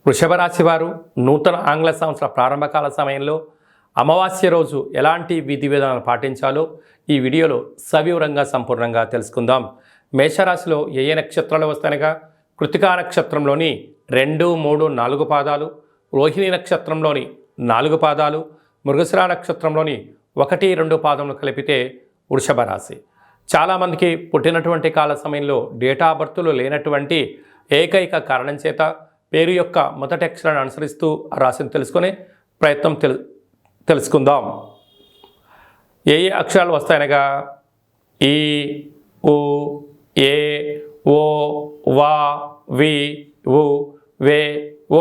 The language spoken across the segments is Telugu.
వృషభ రాశి వారు నూతన ఆంగ్ల సంవత్సర ప్రారంభకాల సమయంలో అమావాస్య రోజు ఎలాంటి విధి విధానాలు పాటించాలో ఈ వీడియోలో సవివరంగా సంపూర్ణంగా తెలుసుకుందాం. మేషరాశిలో ఏ ఏ నక్షత్రాలు వస్తాయనగా కృతికా నక్షత్రంలోని 2, 3, 4 పాదాలు, రోహిణి నక్షత్రంలోని 4 పాదాలు, మృగశిర నక్షత్రంలోని 1, 2 పాదములు కలిపితే వృషభ రాశి. చాలామందికి పుట్టినటువంటి కాల సమయంలో డేటా ఆఫ్ బర్త్లు లేనటువంటి ఏకైక కారణం చేత పేరు యొక్క మొదటి అక్షరాన్ని అనుసరిస్తూ ఆ రాశిని తెలుసుకునే ప్రయత్నం తెలుసుకుందాం. ఏ ఏ అక్షరాలు వస్తాయనగా ఈ, ఉ, ఏ, ఓ, వా, వి, ఉ, వే, ఓ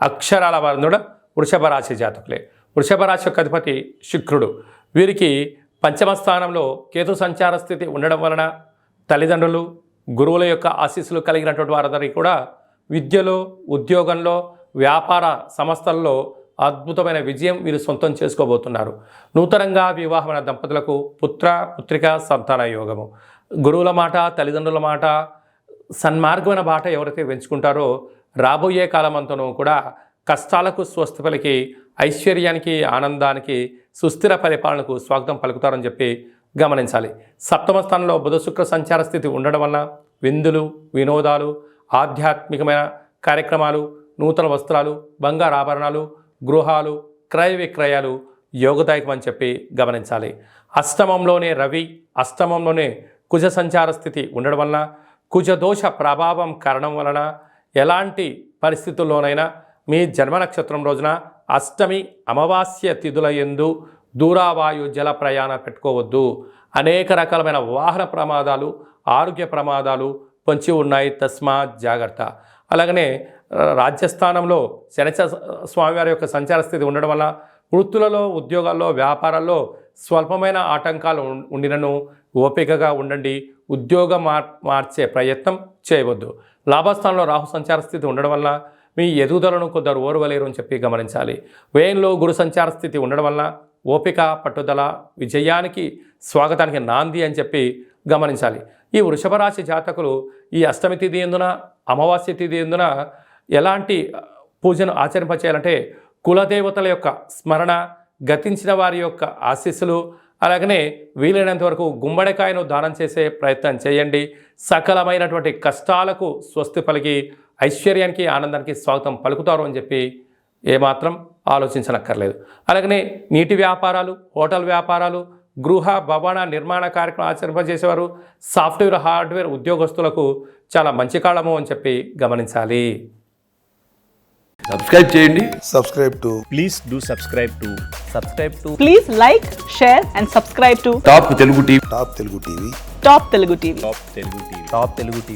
అక్షరాల వారు కూడా వృషభ రాశి జాతకులే. వృషభ రాశి యొక్క అధిపతి శుక్రుడు. వీరికి పంచమ స్థానంలో కేతు సంచార స్థితి ఉండడం వలన తల్లిదండ్రులు, గురువుల యొక్క ఆశీస్సులు కలిగినటువంటి వారందరికీ కూడా విద్యలో, ఉద్యోగంలో, వ్యాపార సంస్థల్లో అద్భుతమైన విజయం వీరు సొంతం చేసుకోబోతున్నారు. నూతనంగా వివాహమైన దంపతులకు పుత్ర, పుత్రిక, సంతాన యోగము. గురువుల మాట, తల్లిదండ్రుల మాట, సన్మార్గమైన బాట ఎవరైతే ఎంచుకుంటారో రాబోయే కాలమంతను కూడా కష్టాలకు స్వస్తి పలికి ఐశ్వర్యానికి, ఆనందానికి, సుస్థిర పరిపాలనకు స్వాగతం పలుకుతారని చెప్పి గమనించాలి. సప్తమ స్థానంలో బుధ శుక్ర సంచార స్థితి ఉండడం వలన విందులు, వినోదాలు, ఆధ్యాత్మికమైన కార్యక్రమాలు, నూతన వస్త్రాలు, బంగారు ఆభరణాలు, గృహాలు, క్రయ విక్రయాలు యోగదాయకం అని చెప్పి గమనించాలి. అష్టమంలోనే రవి, అష్టమంలోనే కుజ సంచార స్థితి ఉండడం వలన కుజదోష ప్రభావం కారణం వలన ఎలాంటి పరిస్థితుల్లోనైనా మీ జన్మ నక్షత్రం రోజున అష్టమి అమావాస్య తిథుల యందు దూరావాయు జల ప్రయాణం పెట్టుకోవద్దు. అనేక రకాలమైన వాహన ప్రమాదాలు, ఆరోగ్య ప్రమాదాలు పొంచి ఉన్నాయి, తస్మాత్ జాగ్రత్త. అలాగనే రాజ్యస్థానంలో శనిచర స్వామివారి యొక్క సంచార స్థితి ఉండడం వల్ల వృత్తులలో, ఉద్యోగాల్లో, వ్యాపారాల్లో స్వల్పమైన ఆటంకాలు ఉండినను ఓపికగా ఉండండి. ఉద్యోగం మార్చే ప్రయత్నం చేయవద్దు. లాభస్థానంలో రాహు సంచార స్థితి ఉండడం వల్ల మీ ఎదుగుదలను కొందరు ఓర్వలేరు అని చెప్పి గమనించాలి. వ్యయంలో గురు సంచార స్థితి ఉండడం వల్ల ఓపిక, పట్టుదల విజయానికి, స్వాగతానికి నాంది అని చెప్పి గమనించాలి. ఈ వృషభ రాశి జాతకులు ఈ అష్టమి తిథి ఎందున, అమావాస్య తిథి ఎందున ఎలాంటి పూజను ఆచరింపచేయాలంటే కులదేవతల యొక్క స్మరణ, గతించిన వారి యొక్క ఆశీస్సులు, అలాగనే వీలైనంత వరకు గుమ్మడికాయను దానం చేసే ప్రయత్నం చేయండి. సకలమైనటువంటి కష్టాలకు స్వస్తి పలికి ఐశ్వర్యానికి, ఆనందానికి స్వాగతం పలుకుతారు అని చెప్పి ఏమాత్రం ఆలోచించనక్కర్లేదు. అలాగనే నీటి వ్యాపారాలు, హోటల్ వ్యాపారాలు, గృహ భవన నిర్మాణ కార్యక్రమం ఆచరింపజేసేవారు, సాఫ్ట్వేర్, హార్డ్వేర్ ఉద్యోగస్తులకు చాలా మంచి కాలము అని చెప్పి గమనించాలి. సబ్స్క్రైబ్ చేయండి. Please do subscribe to Please like, share and subscribe to top Telugu TV. Top Telugu TV. Top Telugu TV.